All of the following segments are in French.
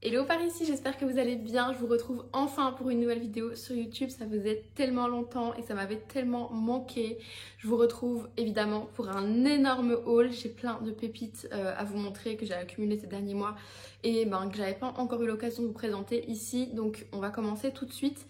Hello par ici, j'espère que vous allez bien. Je vous retrouve enfin pour une nouvelle vidéo sur YouTube. Ça faisait tellement longtemps et ça m'avait tellement manqué. Je vous retrouve évidemment pour un énorme haul. J'ai plein de pépites à vous montrer que j'ai accumulées ces derniers mois et que j'avais pas encore eu l'occasion de vous présenter ici. Donc on va commencer tout de suite.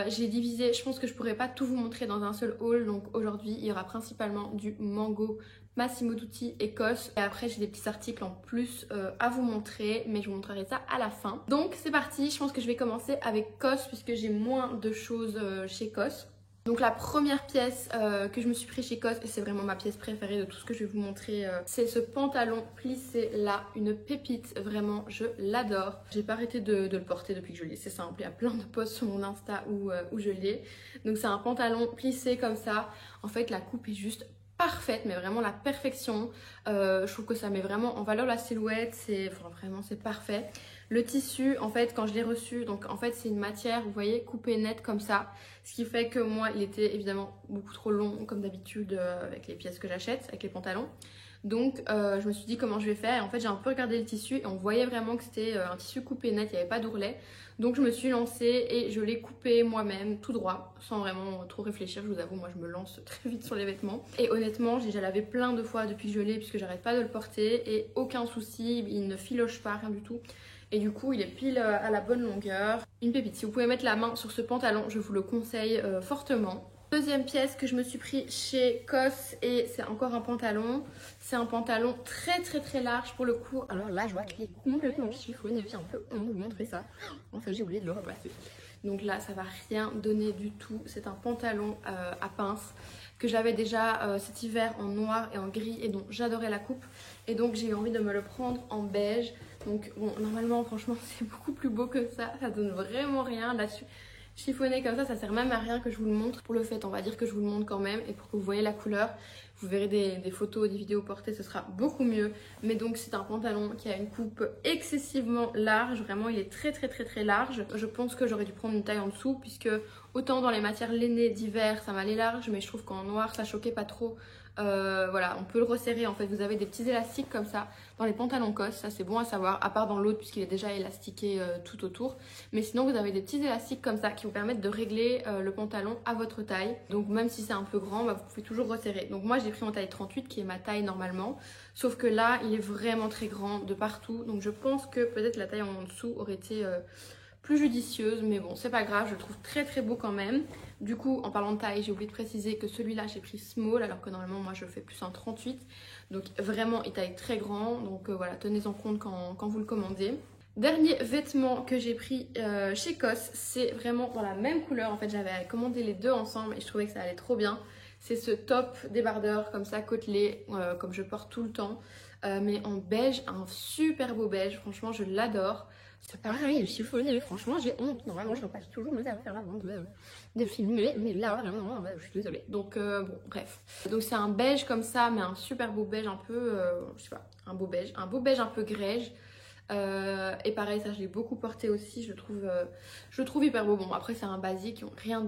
J'ai divisé, je pense que je pourrais pas tout vous montrer dans un seul haul. Donc aujourd'hui il y aura principalement du Mango, Massimo Dutti, Écosse. Et après j'ai des petits articles en plus à vous montrer, mais je vous montrerai ça à la fin. Donc c'est parti, je pense que je vais commencer avec COS puisque j'ai moins de choses chez COS. Donc la première pièce que je me suis pris chez COS, et c'est vraiment ma pièce préférée de tout ce que je vais vous montrer, c'est ce pantalon plissé là, une pépite, vraiment je l'adore. J'ai pas arrêté de le porter depuis que je l'ai, c'est simple, il y a plein de posts sur mon Insta où je l'ai. Donc c'est un pantalon plissé comme ça, en fait la coupe est juste parfaite, mais vraiment la perfection. Je trouve que ça met vraiment en valeur la silhouette, vraiment c'est parfait. Le tissu, en fait, quand je l'ai reçu, donc en fait c'est une matière, vous voyez, coupée nette comme ça, ce qui fait que moi il était évidemment beaucoup trop long comme d'habitude avec les pièces que j'achète, avec les pantalons. Donc je me suis dit comment je vais faire, et en fait j'ai un peu regardé le tissu et on voyait vraiment que c'était un tissu coupé net, il n'y avait pas d'ourlet. Donc je me suis lancée et je l'ai coupé moi-même tout droit, sans vraiment trop réfléchir, je vous avoue, moi je me lance très vite sur les vêtements. Et honnêtement j'ai déjà lavé plein de fois depuis que je l'ai puisque j'arrête pas de le porter et aucun souci, il ne filoche pas, rien du tout. Et du coup il est pile à la bonne longueur. Une pépite, si vous pouvez mettre la main sur ce pantalon, je vous le conseille fortement. Deuxième pièce que je me suis pris chez COS, et c'est encore un pantalon. C'est un pantalon très large pour le coup. Alors là je vois qu'il est complètement chiffonné, j'ai un peu honte de vous montrer ça. Enfin j'ai oublié de le repasser. Donc là ça va rien donner du tout. C'est un pantalon à pince que j'avais déjà cet hiver en noir et en gris et dont j'adorais la coupe. Et donc j'ai eu envie de me le prendre en beige. Donc bon, normalement franchement c'est beaucoup plus beau que ça donne vraiment rien là-dessus. Chiffonné comme ça sert même à rien que je vous le montre. Pour le fait, on va dire que je vous le montre quand même, et pour que vous voyez la couleur, vous verrez des photos, des vidéos portées, ce sera beaucoup mieux. Mais donc c'est un pantalon qui a une coupe excessivement large, vraiment il est très large. Je pense que j'aurais dû prendre une taille en dessous, puisque autant dans les matières lainées d'hiver ça m'allait large, mais je trouve qu'en noir ça choquait pas trop. Voilà, on peut le resserrer en fait, vous avez des petits élastiques comme ça dans les pantalons COS, ça c'est bon à savoir, à part dans l'autre puisqu'il est déjà élastiqué tout autour. Mais sinon vous avez des petits élastiques comme ça qui vous permettent de régler le pantalon à votre taille. Donc même si c'est un peu grand, vous pouvez toujours resserrer. Donc moi j'ai pris en taille 38 qui est ma taille normalement, sauf que là il est vraiment très grand de partout. Donc je pense que peut-être la taille en dessous aurait été plus judicieuse, mais bon c'est pas grave, je le trouve très beau quand même. Du coup en parlant de taille, j'ai oublié de préciser que celui-là j'ai pris small, alors que normalement moi je fais plus un 38, donc vraiment il taille très grand. Donc voilà, tenez en compte quand vous le commandez. Dernier vêtement que j'ai pris chez COS, c'est vraiment dans la même couleur. En fait j'avais commandé les deux ensemble et je trouvais que ça allait trop bien. C'est ce top débardeur comme ça, côtelé, comme je porte tout le temps, mais en beige, un super beau beige, franchement je l'adore. C'est pareil, le chiffonné, franchement j'ai honte. Normalement je passe toujours mes affaires avant de filmer, mais là vraiment je suis désolée. Donc bon bref. Donc c'est un beige comme ça, mais un super beau beige un peu, je sais pas, un beau beige un peu grège. Et pareil, ça je l'ai beaucoup porté aussi, je le trouve hyper beau. Bon après c'est un basique, rien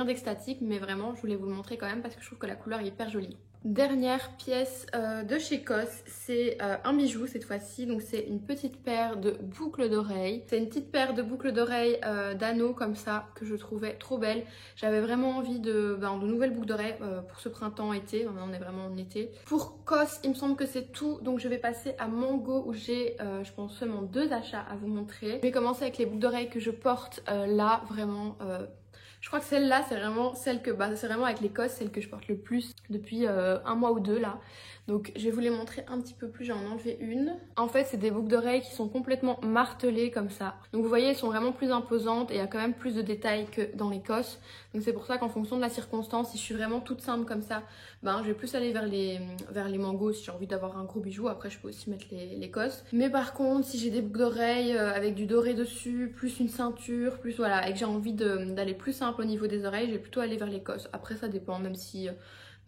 d'extatique, mais vraiment je voulais vous le montrer quand même parce que je trouve que la couleur est hyper jolie. Dernière pièce de chez COS, c'est un bijou cette fois-ci, donc c'est une petite paire de boucles d'oreilles. C'est une petite paire de boucles d'oreilles d'anneaux comme ça que je trouvais trop belle. J'avais vraiment envie de nouvelles boucles d'oreilles pour ce printemps-été, maintenant on est vraiment en été. Pour COS, il me semble que c'est tout, donc je vais passer à Mango où j'ai je pense seulement 2 achats à vous montrer. Je vais commencer avec les boucles d'oreilles que je porte là, vraiment... Je crois que celle-là, c'est vraiment celle que, c'est vraiment avec les COS, celle que je porte le plus depuis un mois ou deux là. Donc je vais vous les montrer un petit peu plus, j'en ai enlevé une. En fait c'est des boucles d'oreilles qui sont complètement martelées comme ça. Donc vous voyez elles sont vraiment plus imposantes et il y a quand même plus de détails que dans les COS. Donc c'est pour ça qu'en fonction de la circonstance, si je suis vraiment toute simple comme ça, je vais plus aller vers les mangos si j'ai envie d'avoir un gros bijou. Après je peux aussi mettre les COS. Mais par contre si j'ai des boucles d'oreilles avec du doré dessus, plus une ceinture, plus voilà, et que j'ai envie d'aller plus simple au niveau des oreilles, je vais plutôt aller vers les COS. Après ça dépend, même si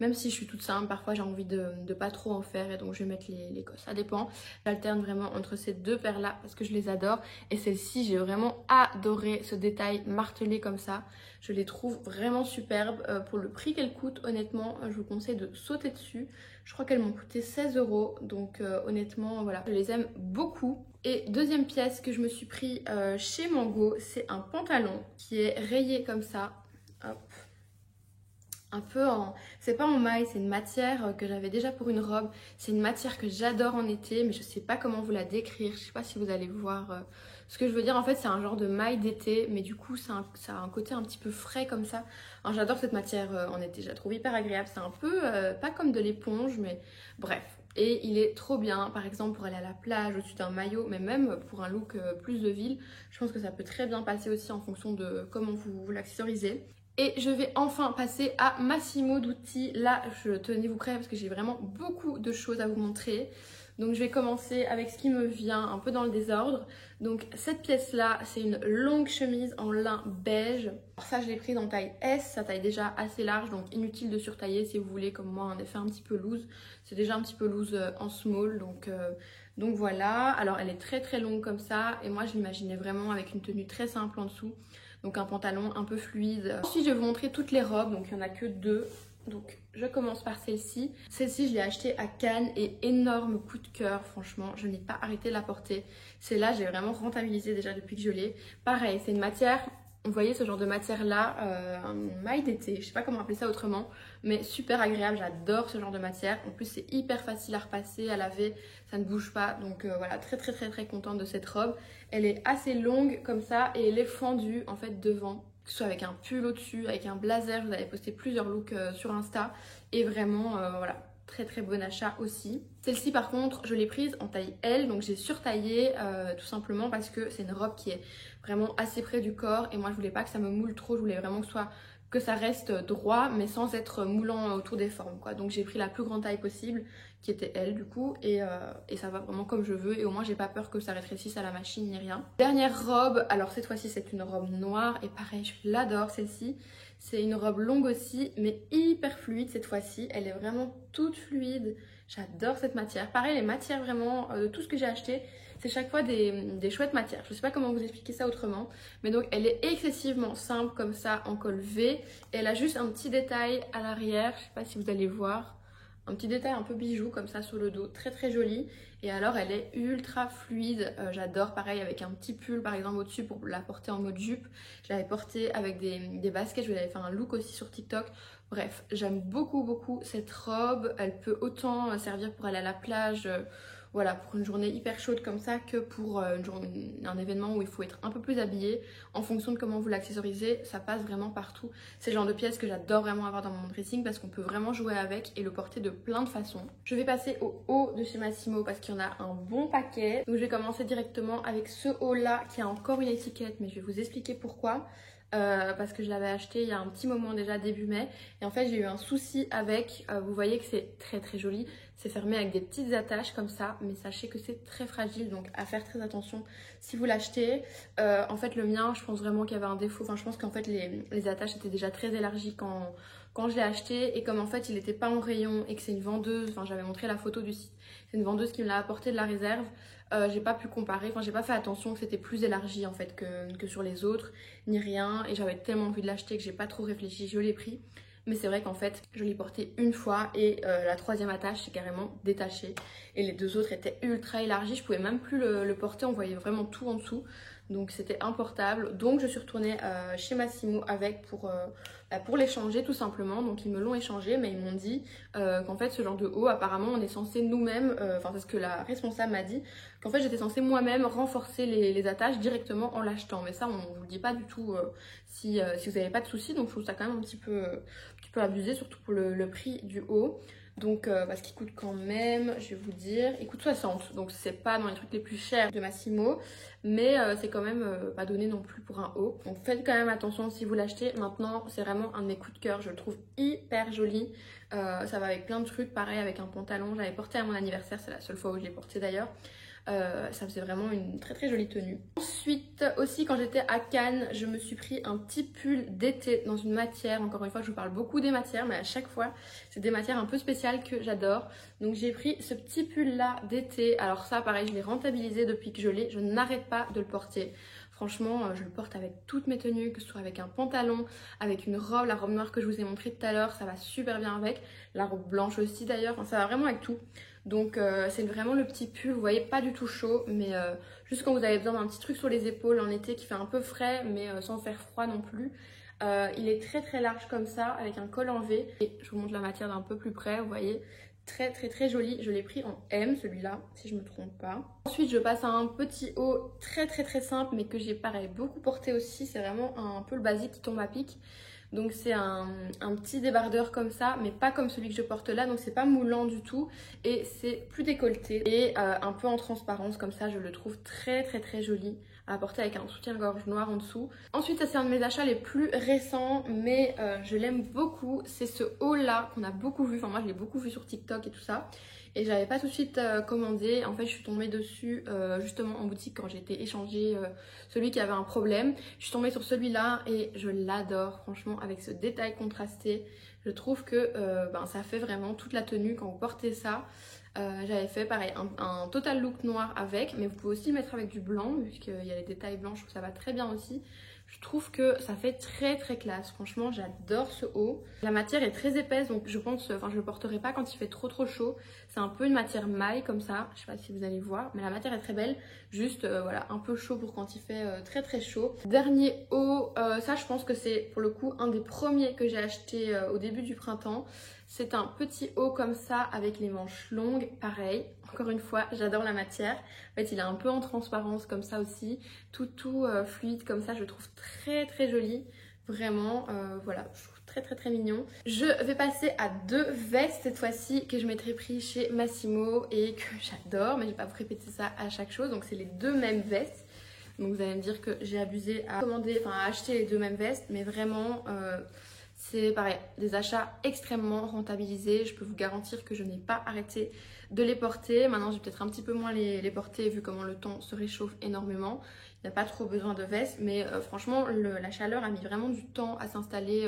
Même si je suis toute simple, parfois j'ai envie de pas trop en faire et donc je vais mettre les cosses. Ça dépend. J'alterne vraiment entre ces deux paires-là parce que je les adore. Et celle-ci, j'ai vraiment adoré ce détail martelé comme ça. Je les trouve vraiment superbes. Pour le prix qu'elles coûtent, honnêtement, je vous conseille de sauter dessus. Je crois qu'elles m'ont coûté 16 €. Donc honnêtement, voilà, je les aime beaucoup. Et deuxième pièce que je me suis pris chez Mango, c'est un pantalon qui est rayé comme ça. Hop. Un peu en... C'est pas en maille, c'est une matière que j'avais déjà pour une robe. C'est une matière que j'adore en été, mais je sais pas comment vous la décrire. Je sais pas si vous allez voir ce que je veux dire. En fait, c'est un genre de maille d'été, mais du coup, ça a un côté un petit peu frais comme ça. Alors, j'adore cette matière en été, je la trouve hyper agréable. C'est un peu, pas comme de l'éponge, mais bref. Et il est trop bien, par exemple, pour aller à la plage, au-dessus d'un maillot, mais même pour un look plus de ville. Je pense que ça peut très bien passer aussi en fonction de comment vous l'accessorisez. Et je vais enfin passer à Massimo Dutti. Là, tenez-vous prêts parce que j'ai vraiment beaucoup de choses à vous montrer. Donc je vais commencer avec ce qui me vient un peu dans le désordre. Donc cette pièce-là, c'est une longue chemise en lin beige. Alors ça, je l'ai prise en taille S, ça taille déjà assez large, donc inutile de surtailler si vous voulez, comme moi, un effet un petit peu loose. C'est déjà un petit peu loose en small, donc voilà. Alors elle est très très longue comme ça, et moi je l'imaginais vraiment avec une tenue très simple en dessous. Donc un pantalon un peu fluide. Ensuite, je vais vous montrer toutes les robes, donc il n'y en a que 2. Donc je commence par celle-ci. Celle-ci, je l'ai achetée à Cannes et énorme coup de cœur, franchement. Je n'ai pas arrêté de la porter. Celle-là, j'ai vraiment rentabilisé déjà depuis que je l'ai. Pareil, c'est une matière, vous voyez ce genre de matière-là, un maille d'été, je sais pas comment appeler ça autrement, mais super agréable, j'adore ce genre de matière. En plus, c'est hyper facile à repasser, à laver, ça ne bouge pas. Donc voilà, très très très très contente de cette robe. Elle est assez longue comme ça et elle est fendue en fait devant, que ce soit avec un pull au-dessus, avec un blazer. Je vous avais posté plusieurs looks sur Insta et vraiment voilà, très très bon achat aussi. Celle-ci par contre, je l'ai prise en taille L, donc j'ai surtaillé tout simplement parce que c'est une robe qui est vraiment assez près du corps et moi je voulais pas que ça me moule trop, je voulais vraiment que ça reste droit mais sans être moulant autour des formes quoi. Donc j'ai pris la plus grande taille possible qui était L du coup et ça va vraiment comme je veux et au moins j'ai pas peur que ça rétrécisse à la machine ni rien. Dernière robe, alors cette fois-ci c'est une robe noire et pareil je l'adore celle-ci. C'est une robe longue aussi mais hyper fluide cette fois-ci, elle est vraiment toute fluide. J'adore cette matière. Pareil les matières vraiment de tout ce que j'ai acheté, c'est chaque fois des chouettes matières. Je sais pas comment vous expliquer ça autrement. Mais donc elle est excessivement simple comme ça en col V. Et elle a juste un petit détail à l'arrière. Je sais pas si vous allez voir. Un petit détail un peu bijou comme ça sur le dos. Très très joli. Et alors elle est ultra fluide. J'adore pareil avec un petit pull par exemple au-dessus pour la porter en mode jupe. Je l'avais portée avec des baskets. Je vous avais fait un look aussi sur TikTok. Bref, j'aime beaucoup beaucoup cette robe. Elle peut autant servir pour aller à la plage. Voilà, pour une journée hyper chaude comme ça que pour un événement où il faut être un peu plus habillé. En fonction de comment vous l'accessorisez, ça passe vraiment partout. C'est le genre de pièce que j'adore vraiment avoir dans mon dressing parce qu'on peut vraiment jouer avec et le porter de plein de façons. Je vais passer au haut de chez Massimo parce qu'il y en a un bon paquet. Donc je vais commencer directement avec ce haut là qui a encore une étiquette mais je vais vous expliquer pourquoi. Parce que je l'avais acheté il y a un petit moment déjà début mai et en fait j'ai eu un souci avec, vous voyez que c'est très très joli, c'est fermé avec des petites attaches comme ça mais sachez que c'est très fragile donc à faire très attention si vous l'achetez. En fait le mien je pense vraiment qu'il y avait un défaut, enfin je pense qu'en fait les attaches étaient déjà très élargies quand je l'ai acheté et comme en fait il n'était pas en rayon et que c'est une vendeuse, enfin j'avais montré la photo du site, c'est une vendeuse qui me l'a apporté de la réserve. J'ai pas pu comparer, enfin j'ai pas fait attention que c'était plus élargi en fait que sur les autres, ni rien, et j'avais tellement envie de l'acheter que j'ai pas trop réfléchi, je l'ai pris. Mais c'est vrai qu'en fait je l'ai porté une fois et la troisième attache s'est carrément détachée et les deux autres étaient ultra élargis, je pouvais même plus le porter, on voyait vraiment tout en dessous. Donc c'était importable, donc je suis retournée chez Massimo avec pour l'échanger tout simplement. Donc ils me l'ont échangé mais ils m'ont dit qu'en fait ce genre de haut apparemment on est censé nous-mêmes, enfin c'est ce que la responsable m'a dit, qu'en fait j'étais censée moi-même renforcer les attaches directement en l'achetant. Mais ça on ne vous le dit pas du tout si vous n'avez pas de soucis, donc je trouve ça quand même un petit peu abusé, surtout pour le prix du haut. Donc parce qu'il coûte quand même, je vais vous dire, il coûte 60, donc c'est pas dans les trucs les plus chers de Massimo, mais c'est quand même pas donné non plus pour un haut. Donc faites quand même attention si vous l'achetez. Maintenant c'est vraiment un de mes coups de cœur, je le trouve hyper joli. Ça va avec plein de trucs, pareil avec un pantalon, j'avais porté à mon anniversaire, c'est la seule fois où je l'ai porté d'ailleurs. Ça faisait vraiment une très très jolie tenue. Ensuite aussi quand j'étais à Cannes, je me suis pris un petit pull d'été dans une matière. Encore une fois je vous parle beaucoup des matières, mais à chaque fois c'est des matières un peu spéciales que j'adore. Donc j'ai pris ce petit pull là d'été. Alors ça pareil, je l'ai rentabilisé depuis que je l'ai, je n'arrête pas de le porter. Franchement, je le porte avec toutes mes tenues, que ce soit avec un pantalon, avec une robe, la robe noire que je vous ai montrée tout à l'heure, ça va super bien avec. La robe blanche aussi d'ailleurs, enfin, ça va vraiment avec tout. Donc c'est vraiment le petit pull, vous voyez, pas du tout chaud, mais juste quand vous avez besoin d'un petit truc sur les épaules en été qui fait un peu frais, mais sans faire froid non plus. Il est très très large comme ça, avec un col en V. Et je vous montre la matière d'un peu plus près, vous voyez. Très très très joli, je l'ai pris en M celui-là si je me trompe pas. Ensuite je passe à un petit haut très très très simple mais que j'ai pareil beaucoup porté aussi, c'est vraiment un peu le basique qui tombe à pic. Donc c'est un petit débardeur comme ça, mais pas comme celui que je porte là, donc c'est pas moulant du tout et c'est plus décolleté et un peu en transparence comme ça, je le trouve très très très joli à porter avec un soutien-gorge noir en dessous. Ensuite ça c'est un de mes achats les plus récents, mais je l'aime beaucoup, c'est ce haut là qu'on a beaucoup vu, enfin moi je l'ai beaucoup vu sur TikTok et tout ça. Et j'avais pas tout de suite commandé, en fait je suis tombée dessus justement en boutique quand j'ai été échanger celui qui avait un problème. Je suis tombée sur celui-là et je l'adore franchement avec ce détail contrasté. Je trouve que ça fait vraiment toute la tenue quand vous portez ça. J'avais fait pareil un total look noir avec, mais vous pouvez aussi le mettre avec du blanc puisqu'il y a les détails blancs, je trouve que ça va très bien aussi. Je trouve que ça fait très très classe, franchement j'adore ce haut. La matière est très épaisse donc je pense, enfin je le porterai pas quand il fait trop chaud. C'est un peu une matière maille comme ça, je sais pas si vous allez voir, mais la matière est très belle. Juste voilà, un peu chaud pour quand il fait très très chaud. Dernier haut, ça je pense que c'est pour le coup un des premiers que j'ai acheté au début du printemps. C'est un petit haut comme ça avec les manches longues, pareil. Encore une fois, j'adore la matière. En fait, il est un peu en transparence comme ça aussi. Tout fluide comme ça, je le trouve très très joli. Vraiment, voilà, je trouve très très très mignon. Je vais passer à deux vestes cette fois-ci que je m'étais pris chez Massimo et que j'adore. Mais je vais pas vous répéter ça à chaque chose. Donc c'est les deux mêmes vestes. Donc vous allez me dire que j'ai abusé à commander, enfin à acheter les deux mêmes vestes. Mais vraiment... c'est pareil, des achats extrêmement rentabilisés. Je peux vous garantir que je n'ai pas arrêté de les porter. Maintenant, je vais peut-être un petit peu moins les porter vu comment le temps se réchauffe énormément. Il n'y a pas trop besoin de veste, mais franchement, la chaleur a mis vraiment du temps à s'installer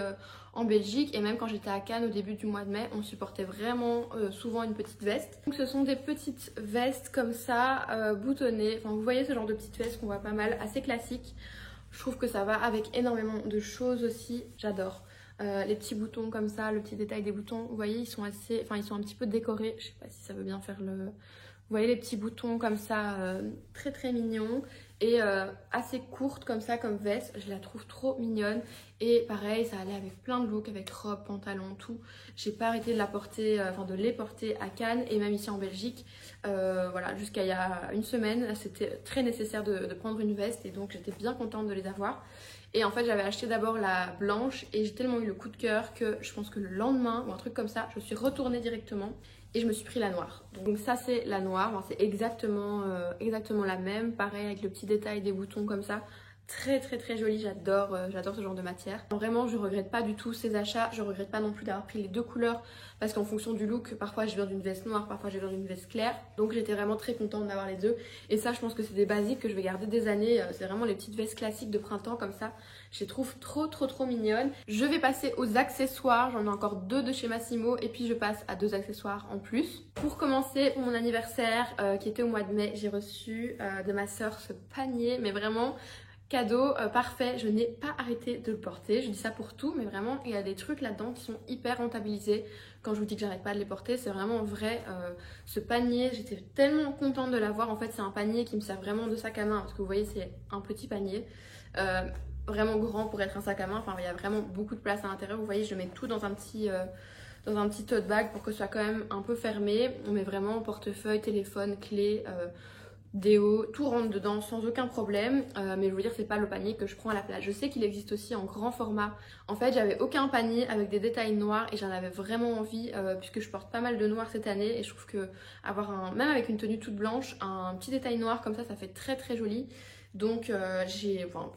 en Belgique. Et même quand j'étais à Cannes au début du mois de mai, on supportait vraiment souvent une petite veste. Donc ce sont des petites vestes comme ça, boutonnées. Enfin, vous voyez ce genre de petites vestes qu'on voit pas mal, assez classiques. Je trouve que ça va avec énormément de choses aussi. J'adore. Les petits boutons comme ça, le petit détail des boutons, vous voyez, ils sont assez, enfin ils sont un petit peu décorés, je sais pas si ça veut bien faire le... Vous voyez les petits boutons comme ça, très très mignons et assez courte comme ça comme veste, je la trouve trop mignonne. Et pareil, ça allait avec plein de looks, avec robe, pantalon, tout. J'ai pas arrêté de la porter, de les porter à Cannes et même ici en Belgique. Voilà, jusqu'à il y a une semaine, c'était très nécessaire de prendre une veste et donc j'étais bien contente de les avoir. Et en fait j'avais acheté d'abord la blanche et j'ai tellement eu le coup de cœur que je pense que le lendemain ou un truc comme ça, je suis retournée directement et je me suis pris la noire. Donc ça c'est la noire, bon, c'est exactement la même, pareil avec le petit détail des boutons comme ça. Très très très jolie, j'adore ce genre de matière. Vraiment je regrette pas du tout ces achats, je regrette pas non plus d'avoir pris les deux couleurs parce qu'en fonction du look, parfois j'ai besoin d'une veste noire, parfois j'ai besoin d'une veste claire. Donc j'étais vraiment très contente d'avoir les deux. Et ça je pense que c'est des basiques que je vais garder des années, c'est vraiment les petites vestes classiques de printemps comme ça. Je les trouve trop mignonnes. Je vais passer aux accessoires, j'en ai encore deux de chez Massimo et puis je passe à deux accessoires en plus. Pour commencer, pour mon anniversaire qui était au mois de mai, j'ai reçu de ma soeur ce panier, mais vraiment... cadeau parfait, je n'ai pas arrêté de le porter, je dis ça pour tout, mais vraiment il y a des trucs là-dedans qui sont hyper rentabilisés. Quand je vous dis que j'arrête pas de les porter, c'est vraiment vrai. Ce panier, j'étais tellement contente de l'avoir. En fait c'est un panier qui me sert vraiment de sac à main, parce que vous voyez c'est un petit panier, vraiment grand pour être un sac à main, enfin il y a vraiment beaucoup de place à l'intérieur. Vous voyez je mets tout dans un petit tote bag pour que ce soit quand même un peu fermé. On met vraiment portefeuille, téléphone, clé, déo, tout rentre dedans sans aucun problème, mais je veux dire c'est pas le panier que je prends à la place. Je sais qu'il existe aussi en grand format. En fait j'avais aucun panier avec des détails noirs et j'en avais vraiment envie puisque je porte pas mal de noir cette année et je trouve que avoir même avec une tenue toute blanche, un petit détail noir comme ça fait très très joli. Donc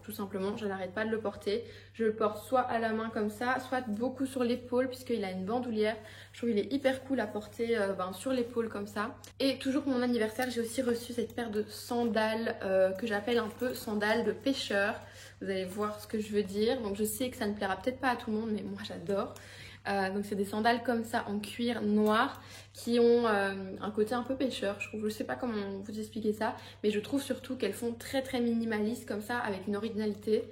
tout simplement je n'arrête pas de le porter. Je le porte soit à la main comme ça, soit beaucoup sur l'épaule puisqu'il a une bandoulière. Je trouve qu'il est hyper cool à porter sur l'épaule comme ça. Et toujours pour mon anniversaire, j'ai aussi reçu cette paire de sandales que j'appelle un peu sandales de pêcheur. Vous allez voir ce que je veux dire. Donc je sais que ça ne plaira peut-être pas à tout le monde, mais moi j'adore. Donc c'est des sandales comme ça en cuir noir qui ont un côté un peu pêcheur, je trouve. Je sais pas comment vous expliquer ça, mais je trouve surtout qu'elles font très très minimalistes comme ça avec une originalité.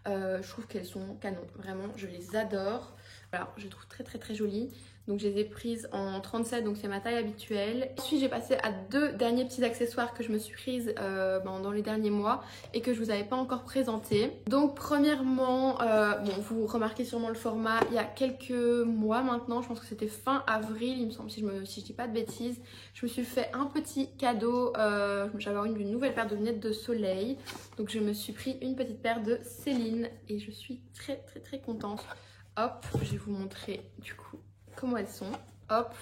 Je trouve qu'elles sont canon, vraiment je les adore. Voilà, je les trouve très très très jolies. Donc je les ai prises en 37, donc c'est ma taille habituelle. Ensuite j'ai passé à deux derniers petits accessoires que je me suis prise dans les derniers mois et que je vous avais pas encore présenté. Donc premièrement, vous remarquez sûrement le format, il y a quelques mois maintenant, je pense que c'était fin avril il me semble, si je dis pas de bêtises. Je me suis fait un petit cadeau, j'avais une nouvelle paire de lunettes de soleil. Donc je me suis pris une petite paire de Céline et je suis très très très contente. Hop, je vais vous montrer du coup comment elles sont. Hop,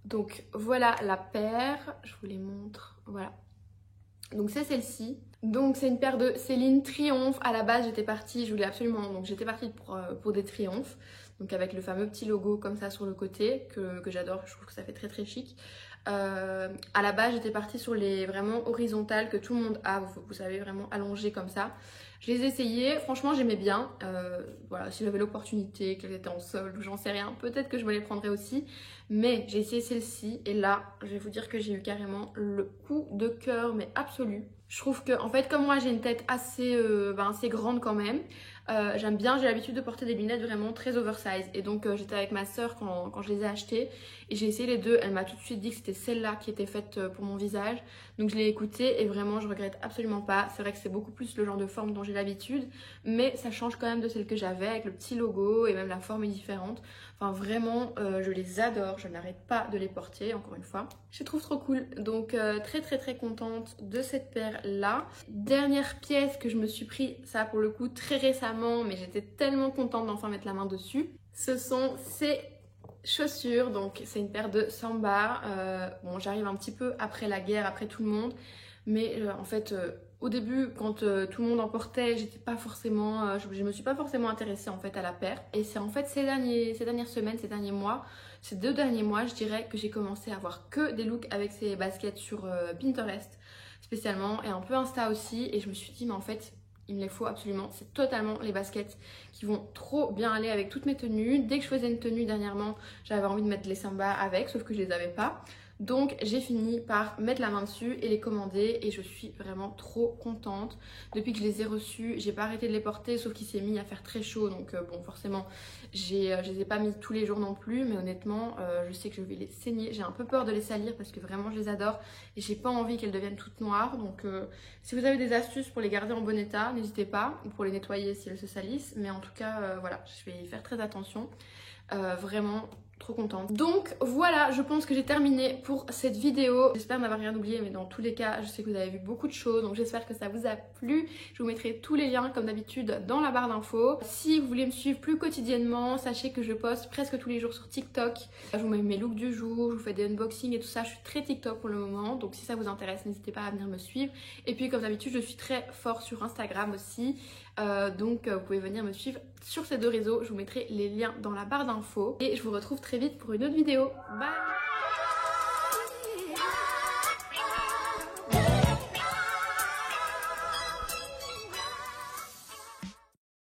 donc voilà la paire, je vous les montre, voilà. Donc c'est celle-ci. Donc c'est une paire de Céline Triomphe. À la base j'étais partie, je voulais absolument, donc j'étais partie pour des Triomphes. Donc avec le fameux petit logo comme ça sur le côté que j'adore, je trouve que ça fait très très chic. À la base j'étais partie sur les vraiment horizontales que tout le monde a, vous savez, vraiment allongées comme ça. Je les ai essayées, franchement j'aimais bien. Voilà, si j'avais l'opportunité, qu'elles étaient en solde ou j'en sais rien, peut-être que je me les prendrais aussi. Mais j'ai essayé celle-ci et là, je vais vous dire que j'ai eu carrément le coup de cœur, mais absolu. Je trouve que, en fait, comme moi j'ai une tête assez grande quand même, j'aime bien, j'ai l'habitude de porter des lunettes vraiment très oversize. Et donc j'étais avec ma soeur quand je les ai achetées et j'ai essayé les deux. Elle m'a tout de suite dit que c'était celle-là qui était faite pour mon visage. Donc je l'ai écoutée et vraiment je regrette absolument pas. C'est vrai que c'est beaucoup plus le genre de forme dont j'ai l'habitude, mais ça change quand même de celle que j'avais avec le petit logo et même la forme est différente. Enfin vraiment, je les adore, je n'arrête pas de les porter, encore une fois. Je les trouve trop cool, donc très très très contente de cette paire-là. Dernière pièce que je me suis pris, ça pour le coup très récemment, mais j'étais tellement contente d'enfin mettre la main dessus. Ce sont ces chaussures, donc c'est une paire de Samba. Bon, j'arrive un petit peu après la guerre, après tout le monde, mais en fait... au début, quand tout le monde en portait, j'étais pas forcément, je me suis pas forcément intéressée en fait à la paire. Et c'est en fait ces dernières semaines, ces derniers mois, ces 2 derniers mois, je dirais que j'ai commencé à avoir que des looks avec ces baskets sur Pinterest spécialement et un peu Insta aussi. Et je me suis dit mais en fait il me les faut absolument. C'est totalement les baskets qui vont trop bien aller avec toutes mes tenues. Dès que je faisais une tenue dernièrement, j'avais envie de mettre les Samba avec, sauf que je les avais pas. Donc j'ai fini par mettre la main dessus et les commander et je suis vraiment trop contente. Depuis que je les ai reçus, j'ai pas arrêté de les porter sauf qu'il s'est mis à faire très chaud. Donc bon forcément je les ai pas mis tous les jours non plus, mais honnêtement je sais que je vais les saigner. J'ai un peu peur de les salir parce que vraiment je les adore et j'ai pas envie qu'elles deviennent toutes noires. Donc si vous avez des astuces pour les garder en bon état, n'hésitez pas, ou pour les nettoyer si elles se salissent. Mais en tout cas voilà, je vais y faire très attention. Vraiment trop contente. Donc voilà, je pense que j'ai terminé pour cette vidéo. J'espère n'avoir rien oublié, mais dans tous les cas, je sais que vous avez vu beaucoup de choses, donc j'espère que ça vous a plu. Je vous mettrai tous les liens comme d'habitude dans la barre d'infos. Si vous voulez me suivre plus quotidiennement, sachez que je poste presque tous les jours sur TikTok. Je vous mets mes looks du jour, je vous fais des unboxings et tout ça. Je suis très TikTok pour le moment, donc si ça vous intéresse, n'hésitez pas à venir me suivre. Et puis comme d'habitude, je suis très fort sur Instagram aussi. Donc vous pouvez venir me suivre sur ces 2 réseaux, je vous mettrai les liens dans la barre d'infos et je vous retrouve très vite pour une autre vidéo. Bye!